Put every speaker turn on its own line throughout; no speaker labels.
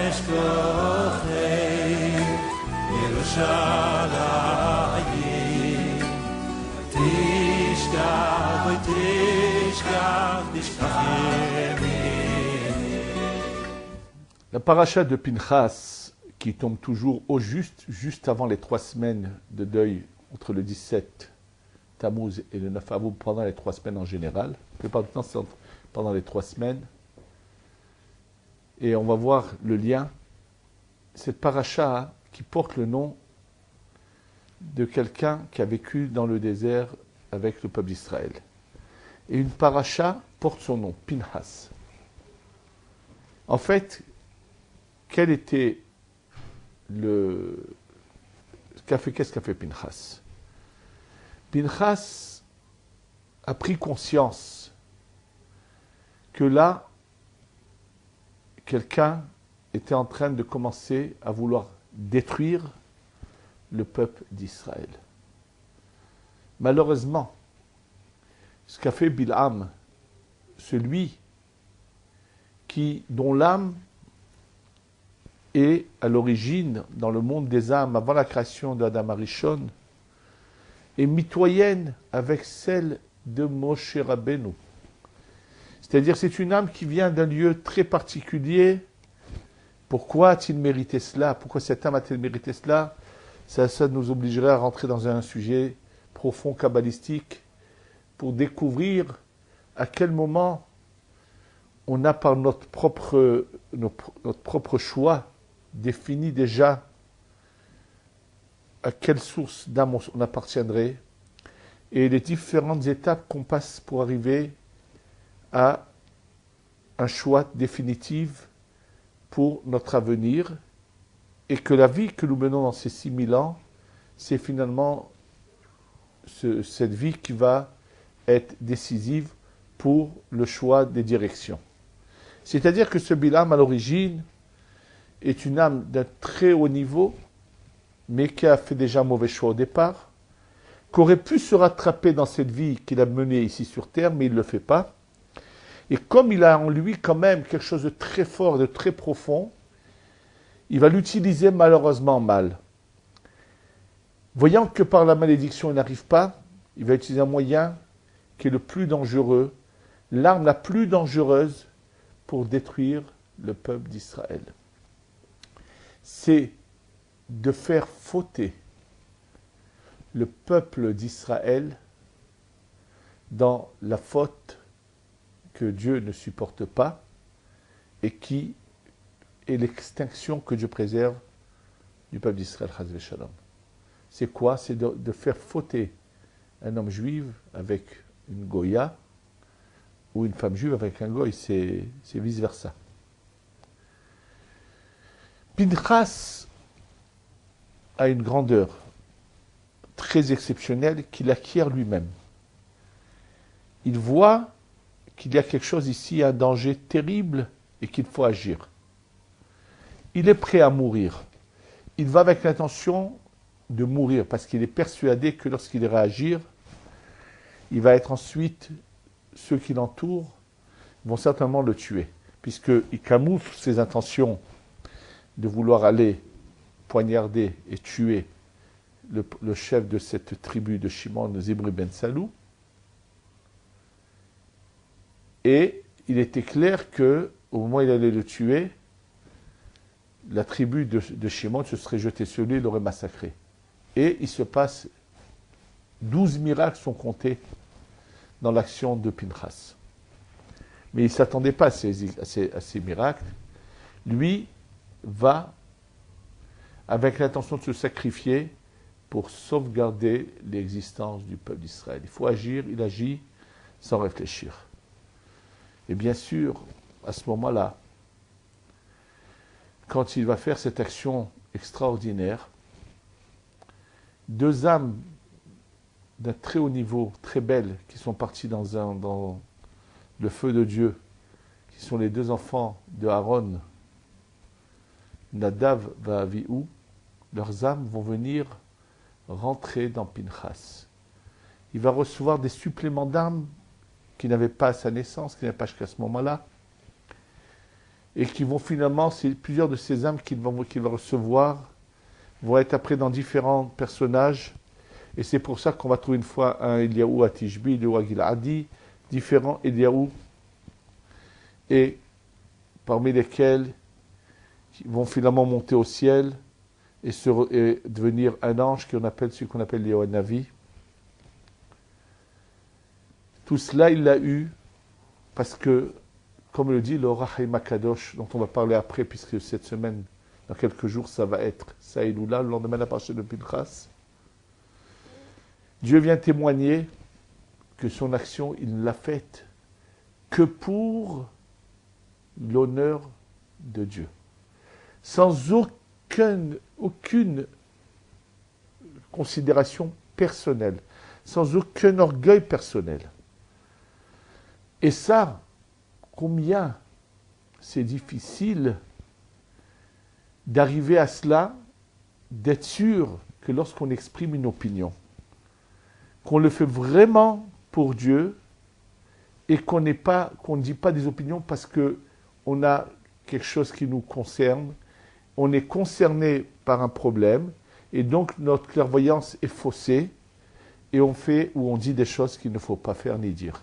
אשכוחי ירושלים תשכח ותשכח תשכח ימיני.
La paracha de Pinchas, qui tombe toujours au juste avant les 3 semaines de deuil, entre le 17 Tammuz et le 9 Av, pendant les 3 semaines en général. La plupart du temps, c'est pendant les 3 semaines. Et on va voir le lien. Cette paracha qui porte le nom de quelqu'un qui a vécu dans le désert avec le peuple d'Israël. Et une paracha porte son nom, Pinchas. En fait, quel était qu'est-ce qu'a fait Pinchas? Pinchas a pris conscience que là, quelqu'un était en train de commencer à vouloir détruire le peuple d'Israël. Malheureusement, ce qu'a fait Bilham, celui dont l'âme est à l'origine, dans le monde des âmes, avant la création d'Adam Arishon, est mitoyenne avec celle de Moshe Rabbeinu. C'est-à-dire, c'est une âme qui vient d'un lieu très particulier. Pourquoi a-t-il mérité cela? Pourquoi cette âme a-t-elle mérité cela? Ça nous obligerait à rentrer dans un sujet profond, kabbalistique, pour découvrir à quel moment on a, par notre propre choix, défini déjà à quelle source d'âme on appartiendrait et les différentes étapes qu'on passe pour arriver à un choix définitif pour notre avenir, et que la vie que nous menons dans ces 6000 ans, c'est finalement cette vie qui va être décisive pour le choix des directions. C'est-à-dire que ce Bilham, à l'origine, est une âme d'un très haut niveau, mais qui a fait déjà un mauvais choix au départ, qui aurait pu se rattraper dans cette vie qu'il a menée ici sur Terre, mais il ne le fait pas. Et comme il a en lui quand même quelque chose de très fort, de très profond, il va l'utiliser malheureusement mal. Voyant que par la malédiction il n'arrive pas, il va utiliser un moyen qui est le plus dangereux, l'arme la plus dangereuse pour détruire le peuple d'Israël. C'est de faire fauter le peuple d'Israël dans la faute que Dieu ne supporte pas et qui est l'extinction que Dieu préserve du peuple d'Israël. C'est quoi? C'est de faire fauter un homme juif avec une goya ou une femme juive avec un goy, c'est vice-versa. Pinchas a une grandeur très exceptionnelle qu'il acquiert lui-même. Il voit qu'il y a quelque chose ici, un danger terrible et qu'il faut agir. Il est prêt à mourir. Il va avec l'intention de mourir parce qu'il est persuadé que lorsqu'il ira agir, il va être ensuite, ceux qui l'entourent vont certainement le tuer, puisqu'il camoufle ses intentions de vouloir aller poignarder et tuer le chef de cette tribu de Shimon, Zimri ben Salou. Et il était clair que au moment où il allait le tuer, la tribu de Shimon se serait jetée sur lui et l'aurait massacré. Et il se passe 12 miracles sont comptés dans l'action de Pinchas. Mais il ne s'attendait pas à ces miracles. Lui va avec l'intention de se sacrifier pour sauvegarder l'existence du peuple d'Israël. Il faut agir, il agit sans réfléchir. Et bien sûr, à ce moment-là, quand il va faire cette action extraordinaire, 2 âmes d'un très haut niveau, très belles, qui sont parties dans le feu de Dieu, qui sont les 2 enfants de Aaron, Nadav et Avihu, leurs âmes vont venir rentrer dans Pinchas. Il va recevoir des suppléments d'âmes qu'il n'avait pas à sa naissance, qu'il n'avait pas jusqu'à ce moment-là. et qui vont finalement, plusieurs de ces âmes qu'il va recevoir vont être après dans différents personnages. Et c'est pour ça qu'on va trouver une fois un Eliaou à Tishbi, Eliaou à Giladi, différents Eliaou, et parmi lesquels ils vont finalement monter au ciel et devenir un ange celui qu'on appelle Eliaou Navi. Tout cela, il l'a eu parce que, comme le dit le Rahim Akadosh, dont on va parler après, puisque cette semaine, dans quelques jours, ça va être Saïloula, le lendemain de la partie de Pinchas. Dieu vient témoigner que son action, il ne l'a faite que pour l'honneur de Dieu, sans aucune considération personnelle, sans aucun orgueil personnel. Et ça, combien c'est difficile d'arriver à cela, d'être sûr que lorsqu'on exprime une opinion, qu'on le fait vraiment pour Dieu et qu'on ne dit pas des opinions parce qu'on a quelque chose qui nous concerne, on est concerné par un problème et donc notre clairvoyance est faussée et on fait ou on dit des choses qu'il ne faut pas faire ni dire.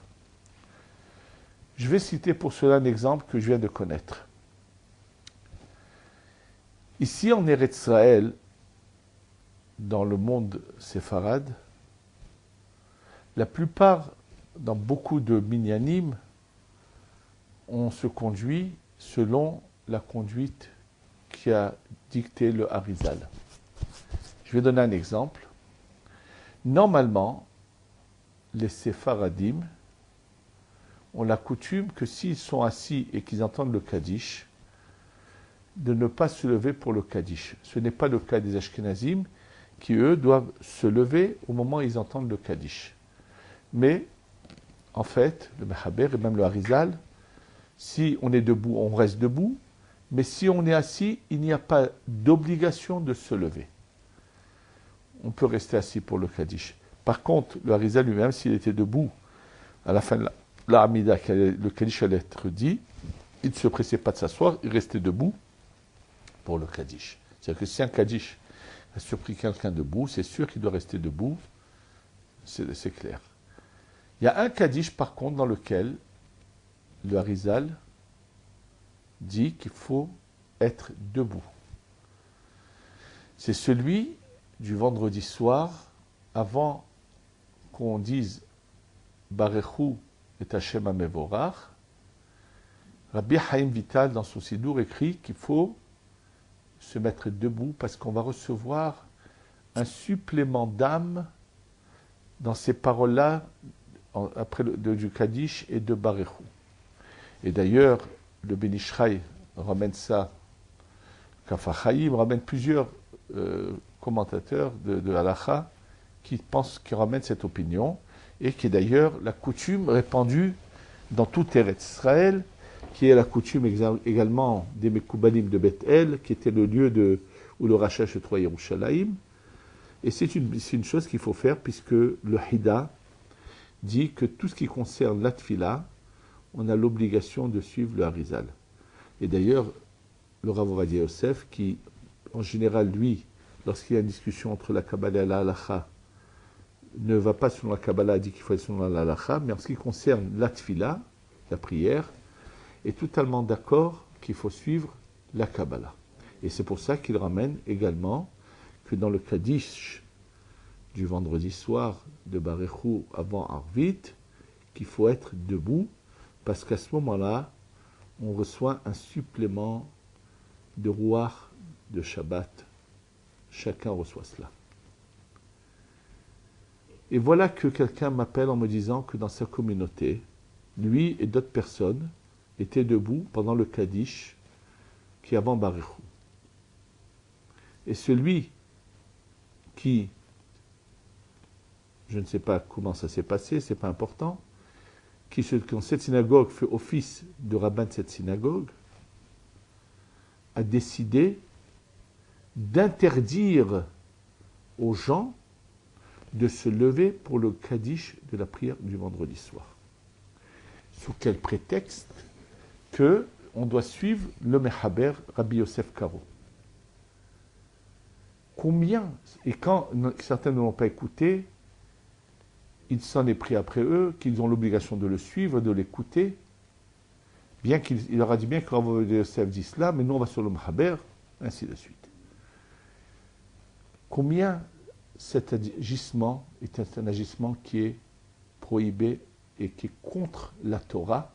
Je vais citer pour cela un exemple que je viens de connaître. Ici en Eretz Israël, dans le monde séfarade, la plupart, dans beaucoup de minyanim, on se conduit selon la conduite qui a dicté le Harizal. Je vais donner un exemple. Normalement, les séfaradim ont la coutume que s'ils sont assis et qu'ils entendent le Kaddish, de ne pas se lever pour le Kaddish. Ce n'est pas le cas des Ashkenazim, qui eux doivent se lever au moment où ils entendent le Kaddish. Mais, en fait, le Mechaber et même le Harizal, si on est debout, on reste debout, mais si on est assis, il n'y a pas d'obligation de se lever. On peut rester assis pour le Kaddish. Par contre, le Harizal lui-même, s'il était debout, à la fin de la Hamida, le Kaddish allait être dit, il ne se pressait pas de s'asseoir, il restait debout pour le Kaddish. C'est-à-dire que si un Kaddish a surpris quelqu'un debout, c'est sûr qu'il doit rester debout, c'est clair. Il y a un Kaddish, par contre, dans lequel le Harizal dit qu'il faut être debout. C'est celui du vendredi soir, avant qu'on dise Barechu et Hashem Amevorach. Rabbi Haïm Vital, dans son Sidour, écrit qu'il faut se mettre debout parce qu'on va recevoir un supplément d'âme dans ces paroles-là, après du Kaddish et de Barechu. Et d'ailleurs, le Ben Ish Chai ramène ça, Kaf HaChaim ramène plusieurs commentateurs de Halacha qui ramènent cette opinion, et qui est d'ailleurs la coutume répandue dans tout Eretz Israël, qui est la coutume également des Mekoubalim de Beth El, qui était le lieu où le Racha se trouvait à Yerushalayim. Et c'est une chose qu'il faut faire, puisque le Hida dit que tout ce qui concerne la Tfila, on a l'obligation de suivre le Harizal. Et d'ailleurs, le Rav Ovadia Yosef, qui en général, lui, lorsqu'il y a une discussion entre la Kabbalah et la Halacha, ne va pas selon la Kabbalah, dit qu'il faut être selon la Halacha, mais en ce qui concerne la Tfila, la prière, est totalement d'accord qu'il faut suivre la Kabbalah. Et c'est pour ça qu'il ramène également que dans le Kaddish du vendredi soir de Barechu avant Arvit, qu'il faut être debout, parce qu'à ce moment-là, on reçoit un supplément de Ruach de Shabbat. Chacun reçoit cela. Et voilà que quelqu'un m'appelle en me disant que dans sa communauté, lui et d'autres personnes étaient debout pendant le Kaddish qui est avant Barechu. Et celui qui, je ne sais pas comment ça s'est passé, c'est pas important, qui dans cette synagogue fait office de rabbin de cette synagogue, a décidé d'interdire aux gens de se lever pour le Kaddish de la prière du vendredi soir. Sous quel prétexte que on doit suivre le Mechaber Rabbi Yosef Karo. Combien, et quand certains ne l'ont pas écouté, il s'en est pris après eux, qu'ils ont l'obligation de le suivre, de l'écouter, bien qu'il leur a dit bien que Rabbi Yosef dit cela, mais nous on va sur le Mechaber, ainsi de suite. Combien cet agissement est un agissement qui est prohibé et qui est contre la Torah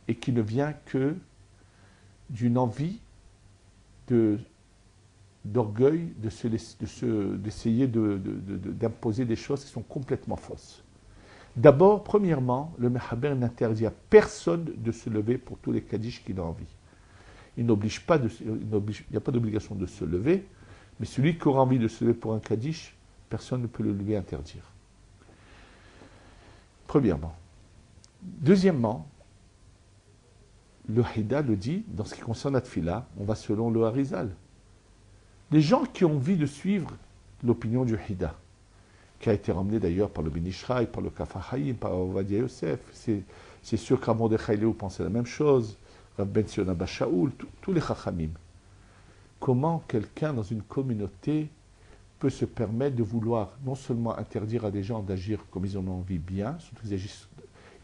et qui ne vient que d'une envie d'orgueil d'essayer d'imposer des choses qui sont complètement fausses. D'abord, premièrement, le Mechaber n'interdit à personne de se lever pour tous les Kaddish qu'il a envie. Il n'y a pas d'obligation de se lever, mais celui qui aura envie de se lever pour un Kaddish, personne ne peut le lui interdire. Premièrement. Deuxièmement, le Hida le dit, dans ce qui concerne la Tfila, on va selon le Harizal. Les gens qui ont envie de suivre l'opinion du Hida, qui a été ramenée d'ailleurs par le Ben Ishraï, par le Kaf HaChaim, par Ovadia Yosef, c'est sûr qu'à Mordechai Léou pensait la même chose, Rav Ben Sion Abba Shaoul, tous les Chachamim. Comment quelqu'un dans une communauté peut se permettre de vouloir non seulement interdire à des gens d'agir comme ils en ont envie bien, surtout qu'ils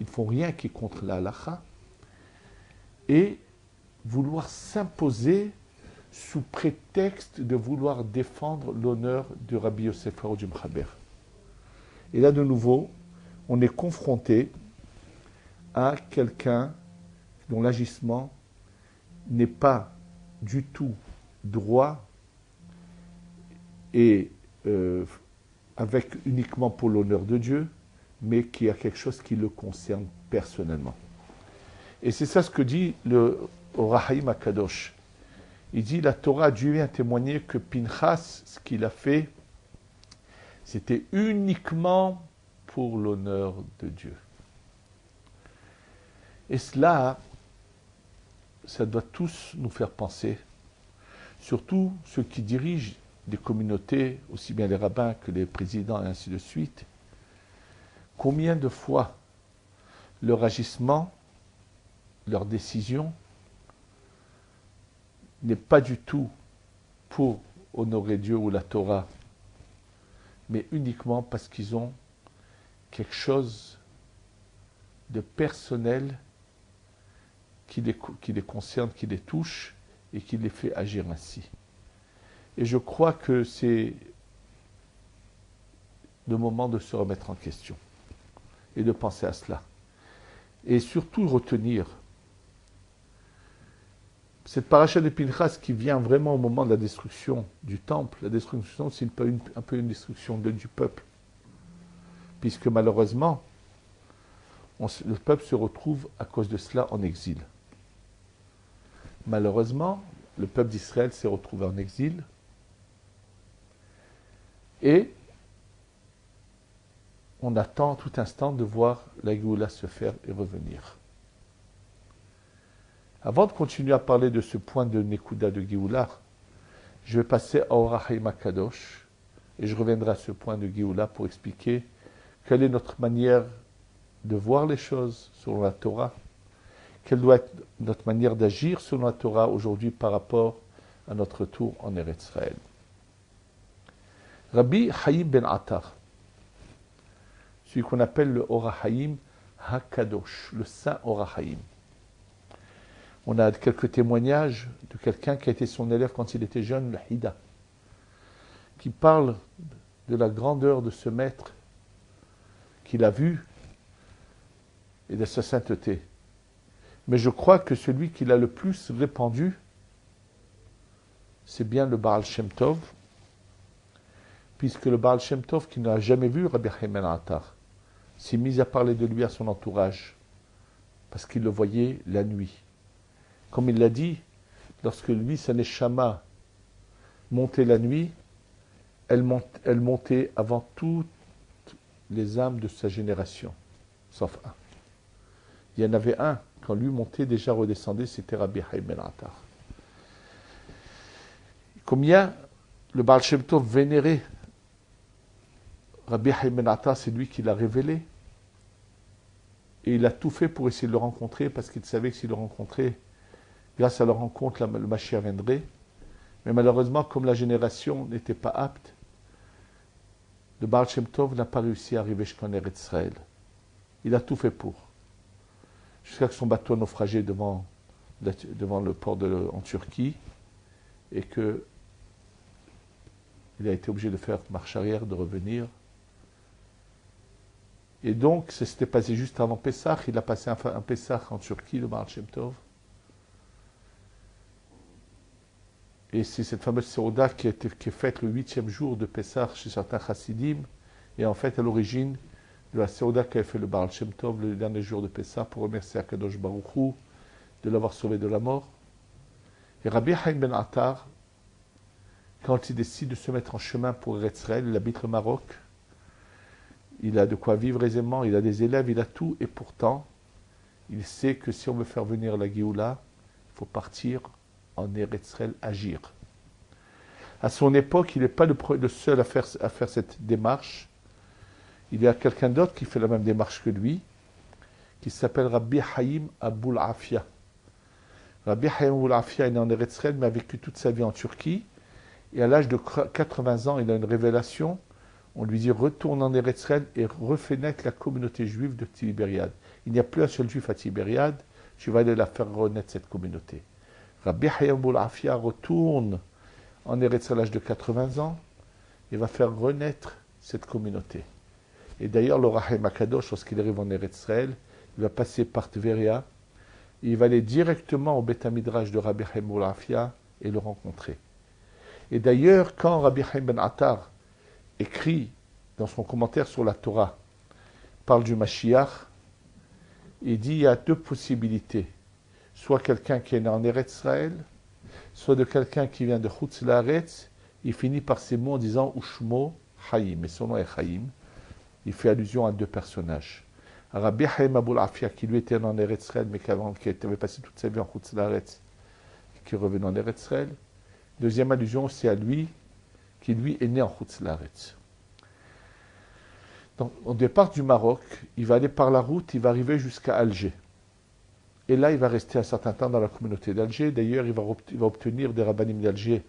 ils ne font rien qui est contre la halacha, et vouloir s'imposer sous prétexte de vouloir défendre l'honneur de Rabbi Yosef Karo du Mechaber. Et là, de nouveau, on est confronté à quelqu'un dont l'agissement n'est pas du tout droit et avec uniquement pour l'honneur de Dieu, mais qui a quelque chose qui le concerne personnellement. Et c'est ça ce que dit le Orahaim HaKadosh. Il dit, la Torah, Dieu vient témoigner que Pinchas, ce qu'il a fait, c'était uniquement pour l'honneur de Dieu. Et cela, ça doit tous nous faire penser, surtout ceux qui dirigent des communautés, aussi bien les rabbins que les présidents et ainsi de suite, combien de fois leur agissement, leur décision n'est pas du tout pour honorer Dieu ou la Torah, mais uniquement parce qu'ils ont quelque chose de personnel qui les concerne, qui les touche et qui les fait agir ainsi. Et je crois que c'est le moment de se remettre en question et de penser à cela. Et surtout retenir cette paracha de Pinchas qui vient vraiment au moment de la destruction du temple. La destruction, c'est un peu une destruction du peuple. Puisque malheureusement, le peuple se retrouve à cause de cela en exil. Malheureusement, le peuple d'Israël s'est retrouvé en exil et on attend tout instant de voir la Géoula se faire et revenir. Avant de continuer à parler de ce point de Nekuda de Géoula, je vais passer à Orahaim HaKadosh et je reviendrai à ce point de Géoula pour expliquer quelle est notre manière de voir les choses selon la Torah, quelle doit être notre manière d'agir selon la Torah aujourd'hui par rapport à notre retour en Eretz Israël. Rabbi Chaim ben Attar, celui qu'on appelle le Orahaim HaKadosh, le Saint Orahaim. On a quelques témoignages de quelqu'un qui a été son élève quand il était jeune, le Hida, qui parle de la grandeur de ce maître qu'il a vu et de sa sainteté. Mais je crois que celui qui l'a le plus répandu, c'est bien le Baal Shem Tov, puisque le Baal Shem Tov, qui n'a jamais vu Rabbi Chaim ben Attar, s'est mis à parler de lui à son entourage, parce qu'il le voyait la nuit. Comme il l'a dit, lorsque lui, sa neshama, montait la nuit, elle montait avant toutes les âmes de sa génération, sauf un. Il y en avait un, quand lui montait, déjà redescendait, c'était Rabbi Chaim ben Attar. Combien le Baal Shem Tov vénérait Rabbi Chaim ben Attar, c'est lui qui l'a révélé. Et il a tout fait pour essayer de le rencontrer, parce qu'il savait que s'il le rencontrait, grâce à leur rencontre, le Mashiach viendrait. Mais malheureusement, comme la génération n'était pas apte, le Baal Shem Tov n'a pas réussi à arriver jusqu'en Eretz Israël. Il a tout fait pour. Jusqu'à que son bateau a naufragé devant le port en Turquie et qu'il a été obligé de faire marche arrière, de revenir. Et donc, ça s'était passé juste avant Pessah. Il a passé un Pessah en Turquie, le Baal Shem Tov. Et c'est cette fameuse Seuda qui est faite le 8e jour de Pessah chez certains chassidim. Et en fait, à l'origine de la Seuda qu'avait fait le Baal Shem Tov le dernier jour de Pessah pour remercier Akadosh Baruch Hu de l'avoir sauvé de la mort. Et Rabbi Haim Ben Attar, quand il décide de se mettre en chemin pour Eretz Israël, il habite le Maroc. Il a de quoi vivre aisément, il a des élèves, il a tout. Et pourtant, il sait que si on veut faire venir la Géoula, il faut partir en Eretz Israël, agir. À son époque, il n'est pas le seul à faire cette démarche. Il y a quelqu'un d'autre qui fait la même démarche que lui, qui s'appelle Rabbi Haïm Aboul Afia. Rabbi Haïm Aboul Afia est né en Eretz Israël, mais a vécu toute sa vie en Turquie. Et à l'âge de 80 ans, il a une révélation. On lui dit, retourne en Eretz Israël et refais naître la communauté juive de Tibériade. Il n'y a plus un seul juif à Tibériade, tu vas aller la faire renaître, cette communauté. Rabbi Haïm Aboul Afia retourne en Eretz Israël à l'âge de 80 ans et va faire renaître cette communauté. Et d'ailleurs, le Rahim Akadosh, lorsqu'il arrive en Eretz Israël, il va passer par Tveria, et il va aller directement au Beth Midrash de Rabbi Haïm Aboul Afia et le rencontrer. Et d'ailleurs, quand Rabbi Haïm Ben Attar écrit dans son commentaire sur la Torah, parle du Mashiach, il dit il y a deux possibilités. Soit quelqu'un qui est né en Eretz Israël, soit de quelqu'un qui vient de Chutz Laaretz, il finit par ces mots en disant Ushmo Haïm, et son nom est Haïm. Il fait allusion à deux personnages. Rabbi Haïm Aboul Afia, qui lui était en Eretz Israël, mais qui avait passé toute sa vie en Chutz Laaretz, qui revenait en Eretz Israël. Deuxième allusion, c'est à lui, qui lui est né en Chutz Laaretz. Donc, au départ du Maroc, il va aller par la route, il va arriver jusqu'à Alger. Et là, il va rester un certain temps dans la communauté d'Alger. D'ailleurs, il va obtenir des rabbinim d'Alger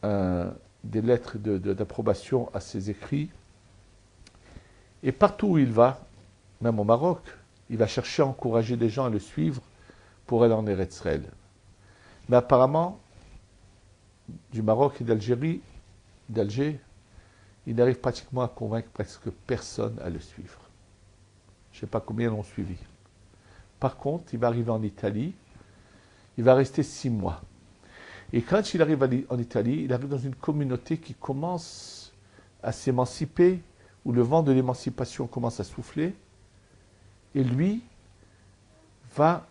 des lettres d'approbation à ses écrits. Et partout où il va, même au Maroc, il va chercher à encourager des gens à le suivre pour aller en Eretz Israël. Mais apparemment, du Maroc et d'Alger, il arrive pratiquement à convaincre presque personne à le suivre. Je ne sais pas combien l'ont suivi. Par contre, il va arriver en Italie, il va rester 6 mois. Et quand il arrive en Italie, il arrive dans une communauté qui commence à s'émanciper, où le vent de l'émancipation commence à souffler, et lui va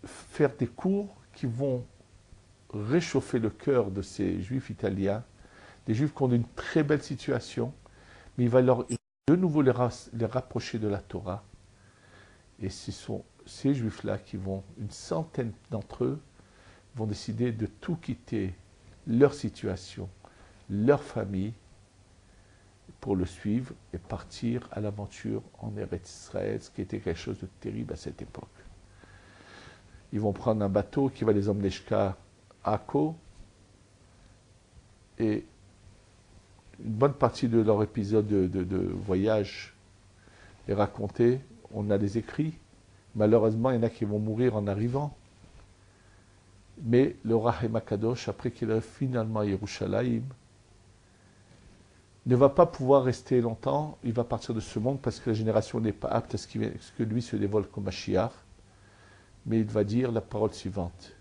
faire des cours qui vont réchauffer le cœur de ces juifs italiens, des juifs qui ont une très belle situation, mais il va de nouveau les rapprocher de la Torah. Et ce sont ces juifs-là qui vont, une centaine d'entre eux, vont décider de tout quitter, leur situation, leur famille, pour le suivre et partir à l'aventure en Eretz Israël, ce qui était quelque chose de terrible à cette époque. Ils vont prendre un bateau qui va les emmener jusqu'à Akko, et une bonne partie de leur épisode de voyage est raconté. On a des écrits. Malheureusement, il y en a qui vont mourir en arrivant. Mais le Rahim Akadosh, après qu'il arrive finalement à Yerushalayim, ne va pas pouvoir rester longtemps. Il va partir de ce monde parce que la génération n'est pas apte à ce que lui se dévoile comme Mashiach. Mais il va dire la parole suivante.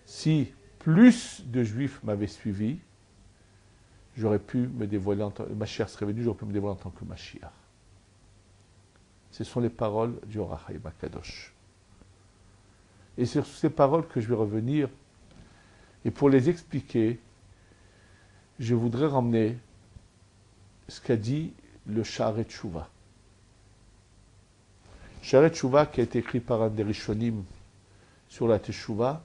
Si plus de Juifs m'avaient suivi, j'aurais pu me dévoiler en tant que Mashiach serait venu, j'aurais pu me dévoiler en tant que Mashiach. Ce sont les paroles du Rahim Akadosh. Et c'est sur ces paroles que je vais revenir. Et pour les expliquer, je voudrais ramener ce qu'a dit le Sha'arei Tshuva. Sha'arei Tshuva qui a été écrit par un des Rishonim sur la Teshuva,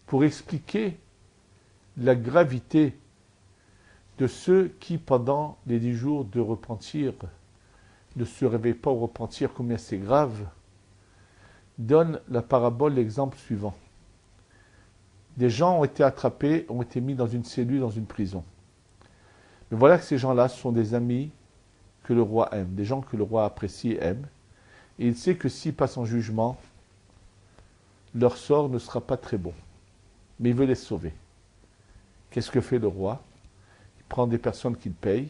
pour expliquer la gravité de ceux qui, pendant les 10 jours de repentir, ne se réveillent pas au repentir, combien c'est grave, donne la parabole, l'exemple suivant. des gens ont été attrapés, ont été mis dans une cellule, dans une prison. Mais voilà que ces gens-là sont des amis que le roi aime, des gens que le roi apprécie et aime. Et il sait que s'ils passent en jugement, leur sort ne sera pas très bon. Mais il veut les sauver. Qu'est-ce que fait le roi? Il prend des personnes qu'il paye,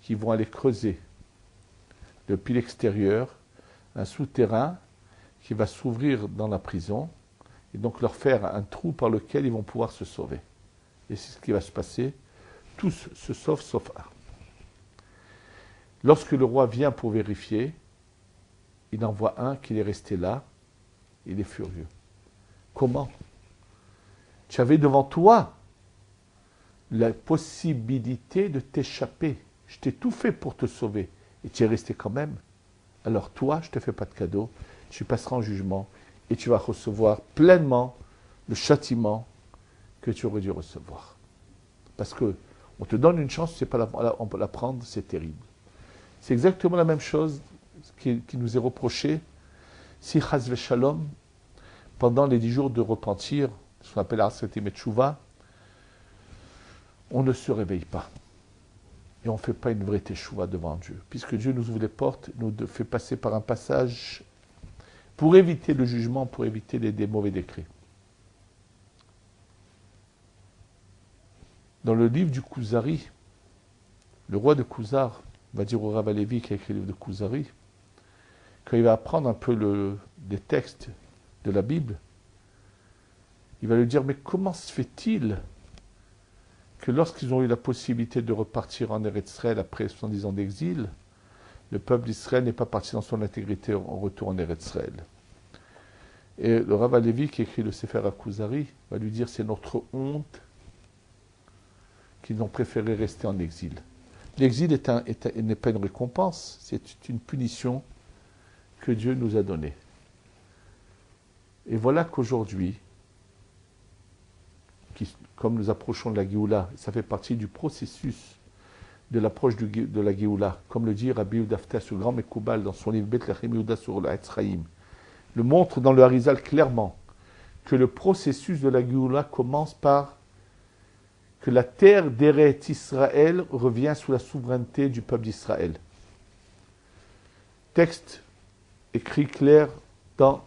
qui vont aller creuser depuis l'extérieur un souterrain qui va s'ouvrir dans la prison et donc leur faire un trou par lequel ils vont pouvoir se sauver. Et c'est ce qui va se passer. Tous se sauvent sauf un. Lorsque le roi vient pour vérifier, il en voit un qui est resté là, il est furieux. Comment? Tu avais devant toi la possibilité de t'échapper. Je t'ai tout fait pour te sauver et tu es resté quand même. Alors toi, je ne te fais pas de cadeau, tu passeras en jugement et tu vas recevoir pleinement le châtiment que tu aurais dû recevoir. Parce que on te donne une chance, tu ne sais pas la prendre, c'est terrible. C'est exactement la même chose qui nous est reproché si Chas Shalom, pendant les 10 jours de repentir, ce qu'on appelle Asret Metchouva, on ne se réveille pas. Et on ne fait pas une vraie teshuva devant Dieu. Puisque Dieu nous ouvre les portes, nous fait passer par un passage pour éviter le jugement, pour éviter des mauvais décrets. Dans le livre du Kuzari, le roi de Kuzar va dire au Rav Alevi qui a écrit le livre de Kuzari, quand il va apprendre un peu des textes de la Bible, il va lui dire, mais comment se fait-il que lorsqu'ils ont eu la possibilité de repartir en Eretz Israël après 70 ans d'exil, le peuple d'Israël n'est pas parti dans son intégrité en retour en Eretz Israël. Et le Rav Alevi qui écrit le Sefer HaKuzari va lui dire, c'est notre honte qu'ils ont préféré rester en exil. L'exil n'est pas une récompense, c'est une punition que Dieu nous a donnée. Et voilà qu'aujourd'hui, comme nous approchons de la Géoula, ça fait partie du processus de l'approche de la Géoula, comme le dit Rabbi Yehuda Aftas, le grand Mekoubal, dans son livre Betlechem Yehuda sur le Etz Chaim, le montre dans le Harizal clairement que le processus de la Géoula commence par que la terre d'Eretz Israël revient sous la souveraineté du peuple d'Israël. Texte écrit clair dans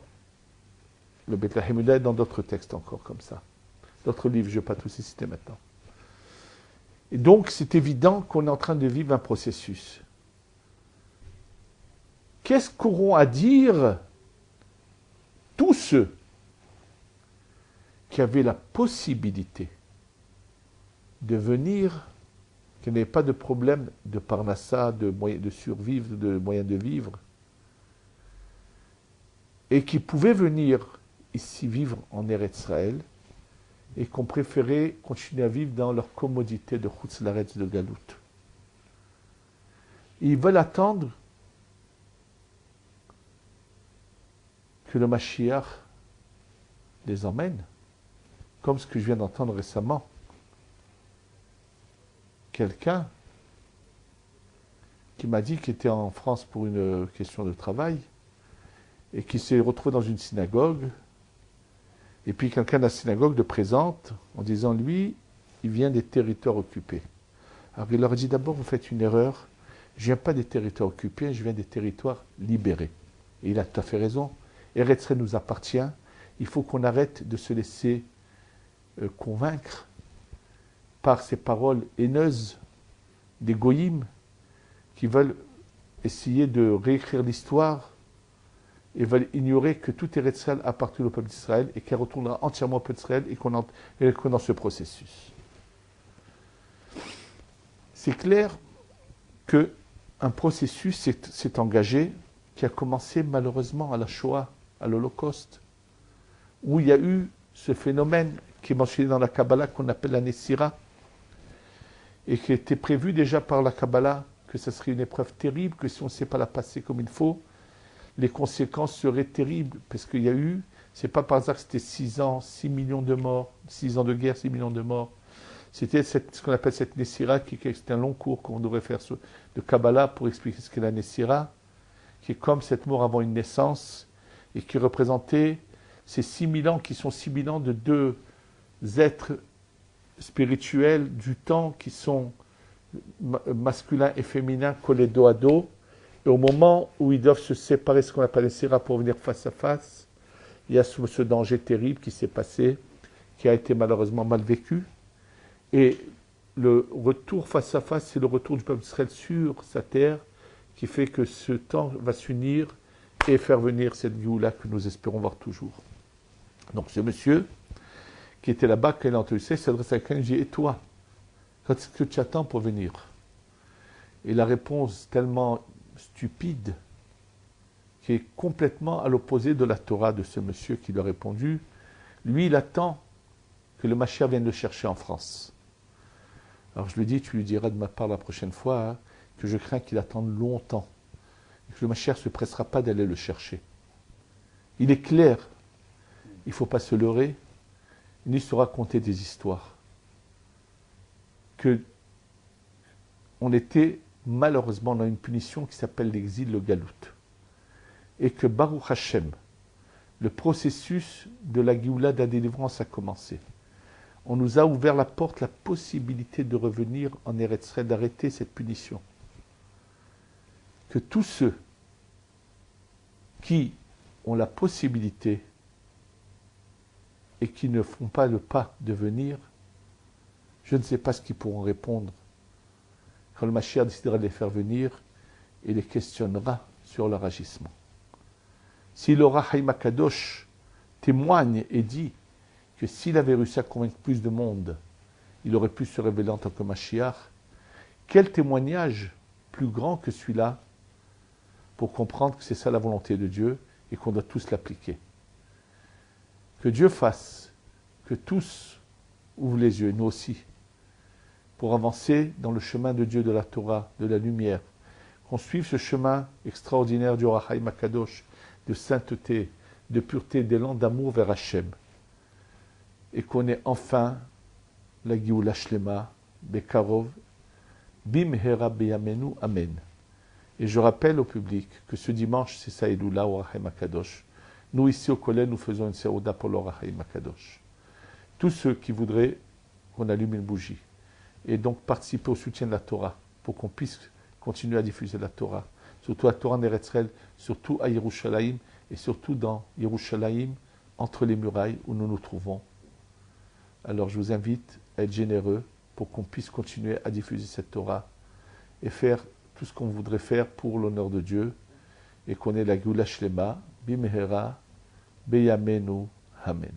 le Betlechem Yehuda et dans d'autres textes encore comme ça. D'autres livres, je ne vais pas tous les citer maintenant. Et donc, c'est évident qu'on est en train de vivre un processus. Qu'est-ce qu'auront à dire tous ceux qui avaient la possibilité de venir, qui n'avaient pas de problème de parnassa, de moyens de survivre, de moyens de vivre, et qui pouvaient venir ici vivre en Eretz Israël, et qu'on préférait continuer à vivre dans leur commodité de Chutz Laretz de Galout. Ils veulent attendre que le Mashiach les emmène, comme ce que je viens d'entendre récemment. Quelqu'un qui m'a dit qu'il était en France pour une question de travail et qui s'est retrouvé dans une synagogue. Et puis quelqu'un de la synagogue le présente en disant, lui, il vient des territoires occupés. Alors il leur dit, d'abord, vous faites une erreur. Je ne viens pas des territoires occupés, je viens des territoires libérés. Et il a tout à fait raison. Eretz Israël nous appartient. Il faut qu'on arrête de se laisser convaincre par ces paroles haineuses des goïms qui veulent essayer de réécrire l'histoire et veulent ignorer que tout Eretz Israël appartient au peuple d'Israël et qu'elle retournera entièrement au peuple d'Israël et qu'on est dans ce processus. C'est clair qu'un processus s'est engagé qui a commencé malheureusement à la Shoah, à l'Holocauste, où il y a eu ce phénomène qui est mentionné dans la Kabbalah qu'on appelle la Nessira et qui était prévu déjà par la Kabbalah que ce serait une épreuve terrible, que si on ne sait pas la passer comme il faut, les conséquences seraient terribles, parce qu'il y a eu, c'est pas par hasard que c'était 6 ans, 6 millions de morts, 6 ans de guerre, 6 millions de morts. C'était ce qu'on appelle cette Nessira, c'est un long cours qu'on devrait faire de Kabbalah pour expliquer ce qu'est la Nessira, qui est comme cette mort avant une naissance, et qui représentait ces 6 000 ans qui sont 6 000 ans de êtres spirituels du temps qui sont masculins et féminins collés dos à dos. Et au moment où ils doivent se séparer, ce qu'on appelle les séras, pour venir face à face, il y a ce danger terrible qui s'est passé, qui a été malheureusement mal vécu. Et le retour face à face, c'est le retour du peuple d'Israël sur sa terre, qui fait que ce temps va s'unir et faire venir cette Géoula que nous espérons voir toujours. Donc ce monsieur, qui était là-bas, quand il a entendu ça, il s'adresse à quelqu'un et dit « Et toi, quand est-ce que tu attends pour venir ?» Et la réponse tellement stupide, qui est complètement à l'opposé de la Torah de ce monsieur qui lui a répondu, lui, il attend que le Mashiach vienne le chercher en France. Alors je lui dis, tu lui diras de ma part la prochaine fois, hein, que je crains qu'il attende longtemps, et que le Mashiach ne se pressera pas d'aller le chercher. Il est clair, il ne faut pas se leurrer, ni se raconter des histoires. Que on était, malheureusement, dans une punition qui s'appelle l'exil, le galout. Et que Baruch Hashem, le processus de la Géoula, de la délivrance a commencé. On nous a ouvert la porte, la possibilité de revenir en Eretz Israël, d'arrêter cette punition. Que tous ceux qui ont la possibilité et qui ne font pas le pas de venir, je ne sais pas ce qu'ils pourront répondre quand le Mashiach décidera de les faire venir et les questionnera sur leur agissement. Si le Rahaïm Akadosh témoigne et dit que s'il avait réussi à convaincre plus de monde, il aurait pu se révéler en tant que Mashiach, quel témoignage plus grand que celui-là pour comprendre que c'est ça la volonté de Dieu et qu'on doit tous l'appliquer. Que Dieu fasse que tous ouvrent les yeux, nous aussi, pour avancer dans le chemin de Dieu, de la Torah, de la lumière, qu'on suive ce chemin extraordinaire du Rahaïm Akadosh, de sainteté, de pureté, d'élan d'amour vers Hachem, et qu'on ait enfin la Géoula Shlema, Bekarov, Bimhera Beyamenu, Amen. Et je rappelle au public que ce dimanche, c'est Saïdoula au Rahaïm Akadosh. Nous, ici au collège, nous faisons une séouda pour le Rahaïm Akadosh. Tous ceux qui voudraient qu'on allume une bougie, et donc participer au soutien de la Torah, pour qu'on puisse continuer à diffuser la Torah, surtout la Torah en Eretz Israël, surtout à Yerushalayim, et surtout dans Yerushalayim, entre les murailles où nous nous trouvons. Alors je vous invite à être généreux pour qu'on puisse continuer à diffuser cette Torah et faire tout ce qu'on voudrait faire pour l'honneur de Dieu et qu'on ait la Géoula Shlema, Bimhera, Beyamenu, Amen.